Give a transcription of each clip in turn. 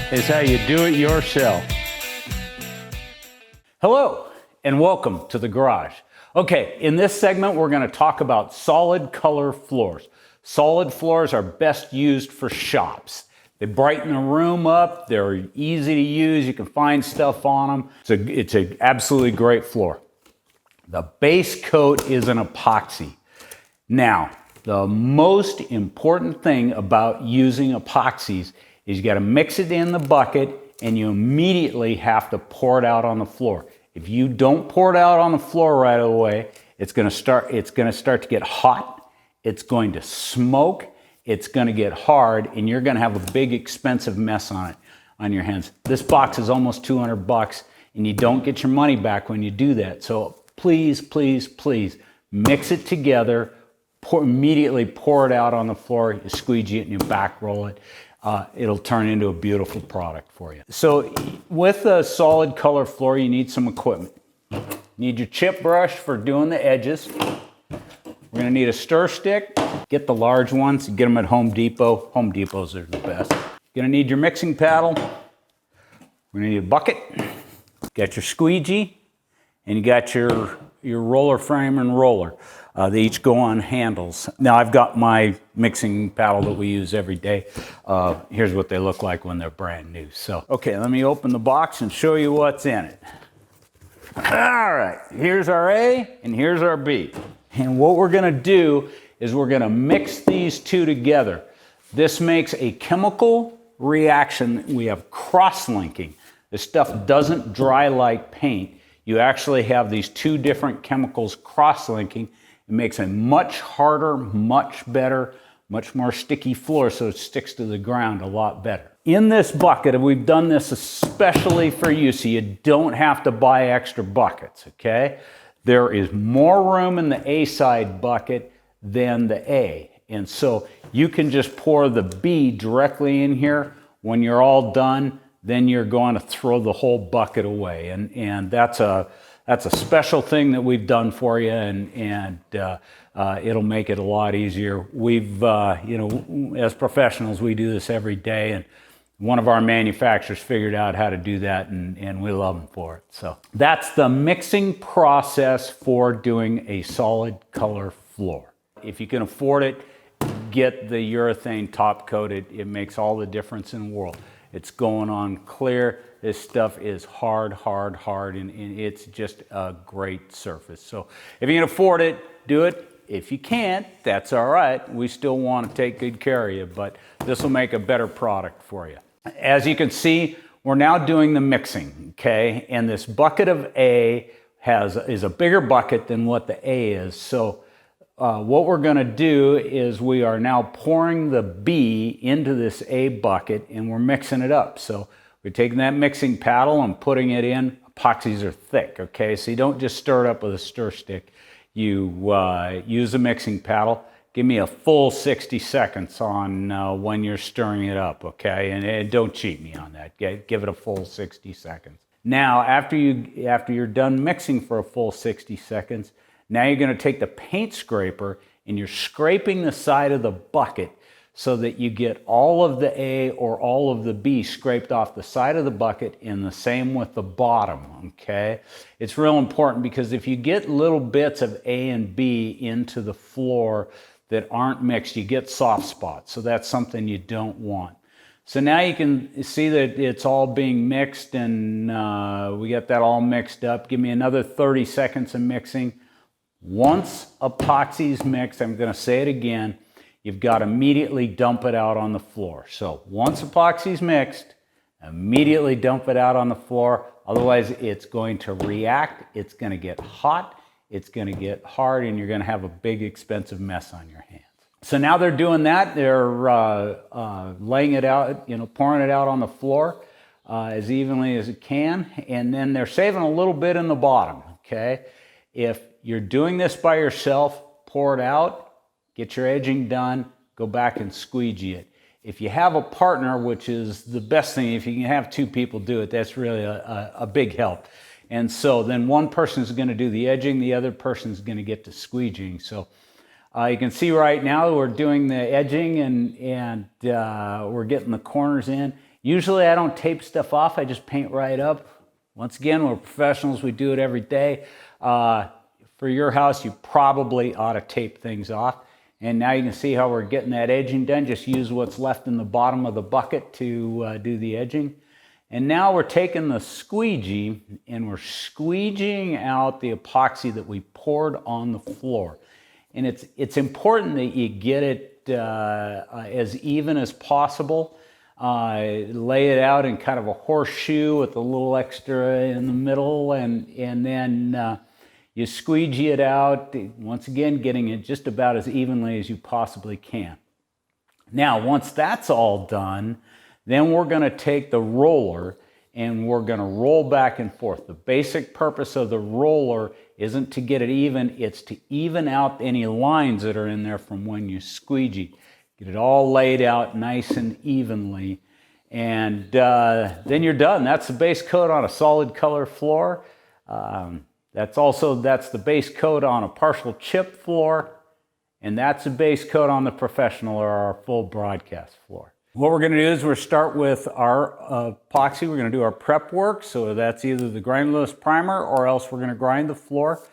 Is how you do it yourself. Hello and welcome to the garage. Okay, in this segment we're going to talk about solid color floors. Solid floors are best used for shops. They brighten the room up, they're easy to use, you can find stuff on them. It's an absolutely great floor. The base coat is an epoxy. Now, the most important thing about using epoxies is you got to mix it in the bucket and you immediately have to pour it out on the floor. If you don't pour it out on the floor right away, it's going to start to get hot, it's going to smoke, it's going to get hard, and you're going to have a big expensive mess on your hands. This box is almost $200 and you don't get your money back when you do that. So please, please, please mix it together, immediately pour it out on the floor, you squeegee it and you back roll it. It'll turn into a beautiful product for you. So with a solid color floor, you need some equipment. You need your chip brush for doing the edges. We're gonna need a stir stick. Get the large ones, get them at Home Depot. Home Depots are the best. You're gonna need your mixing paddle. We're gonna need a bucket. Got your squeegee, and you got your roller frame and roller. They each go on handles. Now I've got my mixing paddle that we use every day. Here's what they look like when they're brand new. So, okay, let me open the box and show you what's in it. All right, here's our A and here's our B. And what we're gonna do is we're gonna mix these two together. This makes a chemical reaction. We have cross-linking. This stuff doesn't dry like paint. You actually have these two different chemicals cross-linking. It makes a much harder, much better, much more sticky floor, so it sticks to the ground a lot better. In this bucket, and we've done this especially for you, so you don't have to buy extra buckets, okay? There is more room in the A side bucket than the A. And so you can just pour the B directly in here. When you're all done, then you're going to throw the whole bucket away. And that's a special thing that we've done for you, and it'll make it a lot easier. We've, as professionals, we do this every day, and one of our manufacturers figured out how to do that, and we love them for it. So that's the mixing process for doing a solid color floor. If you can afford it, get the urethane top coated. It makes all the difference in the world. It's going on clear. This stuff is hard, and it's just a great surface. So if you can afford it, do it. If you can't, that's all right. We still want to take good care of you, but this will make a better product for you. As you can see, we're now doing the mixing, okay? And this bucket of A is a bigger bucket than what the A is. So what we're going to do is we are now pouring the B into this A bucket, and we're mixing it up. So we're taking that mixing paddle and putting it in. Epoxies are thick, okay? So you don't just stir it up with a stir stick. You use a mixing paddle. Give me a full 60 seconds on when you're stirring it up, okay? And don't cheat me on that. Give it a full 60 seconds. Now, after you're done mixing for a full 60 seconds, now you're going to take the paint scraper and you're scraping the side of the bucket so that you get all of the A or all of the B scraped off the side of the bucket, and the same with the bottom, okay? It's real important because if you get little bits of A and B into the floor that aren't mixed, you get soft spots. So that's something you don't want. So now you can see that it's all being mixed, and we got that all mixed up. Give me another 30 seconds of mixing. Once epoxy's mixed, I'm going to say it again, you've got to immediately dump it out on the floor. So once epoxy's mixed, immediately dump it out on the floor. Otherwise, it's going to react, it's going to get hot, it's going to get hard, and you're going to have a big, expensive mess on your hands. So now they're doing that. They're laying it out, pouring it out on the floor as evenly as it can, and then they're saving a little bit in the bottom, okay? If you're doing this by yourself, pour it out, get your edging done, go back and squeegee it. If you have a partner, which is the best thing, if you can have two people do it, that's really a big help. And so then one person is going to do the edging, the other person is going to get to squeegeeing. So you can see right now we're doing the edging and we're getting the corners in. Usually I don't tape stuff off, I just paint right up. Once again, we're professionals, we do it every day. For your house, you probably ought to tape things off. And now you can see how we're getting that edging done. Just use what's left in the bottom of the bucket to do the edging. And now we're taking the squeegee and we're squeegeeing out the epoxy that we poured on the floor. And it's important that you get it as even as possible. Lay it out in kind of a horseshoe with a little extra in the middle, and then you squeegee it out, once again getting it just about as evenly as you possibly can. Now, once that's all done, then we're going to take the roller and we're going to roll back and forth. The basic purpose of the roller isn't to get it even, it's to even out any lines that are in there from when you squeegee. Get it all laid out nice and evenly, and then you're done. That's the base coat on a solid color floor. That's the base coat on a partial chip floor, and that's the base coat on the professional or our full broadcast floor. What we're going to do is we're start with our epoxy. We're going to do our prep work, so that's either the granulous primer or else we're going to grind the floor.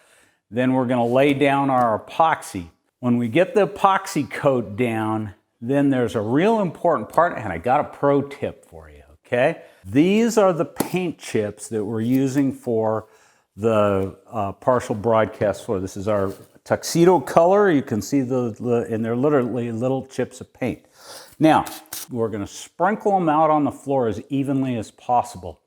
Then we're going to lay down our epoxy. When we get the epoxy coat down, then there's a real important part, and I got a pro tip for you, okay? These are the paint chips that we're using for the partial broadcast floor. This is our tuxedo color. You can see and they're literally little chips of paint. Now, we're going to sprinkle them out on the floor as evenly as possible.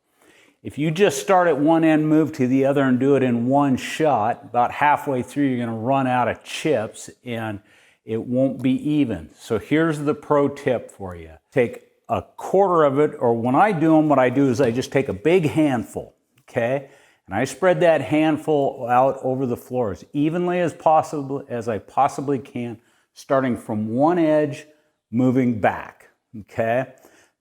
If you just start at one end, move to the other, and do it in one shot, about halfway through you're going to run out of chips and it won't be even. So here's the pro tip for you. Take a quarter of it, or when I do them, what I do is I just take a big handful, okay? And I spread that handful out over the floor as evenly as possible as I possibly can, starting from one edge, moving back, okay?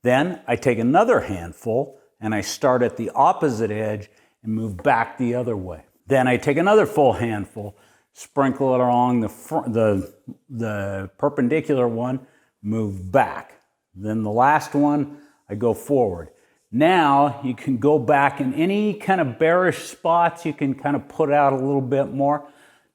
Then I take another handful and I start at the opposite edge and move back the other way. Then I take another full handful, sprinkle it along the perpendicular one, move back. Then the last one, I go forward. Now you can go back in any kind of bearish spots, you can kind of put out a little bit more.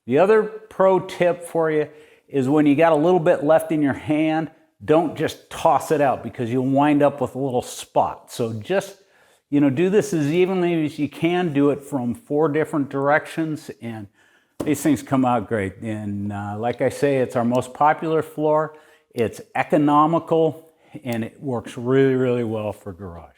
The other pro tip for you is when you got a little bit left in your hand, don't just toss it out because you'll wind up with a little spot. So just, do this as evenly as you can. Do it from 4 different directions, and these things come out great. And like I say, it's our most popular floor. It's economical, and it works really, really well for garages.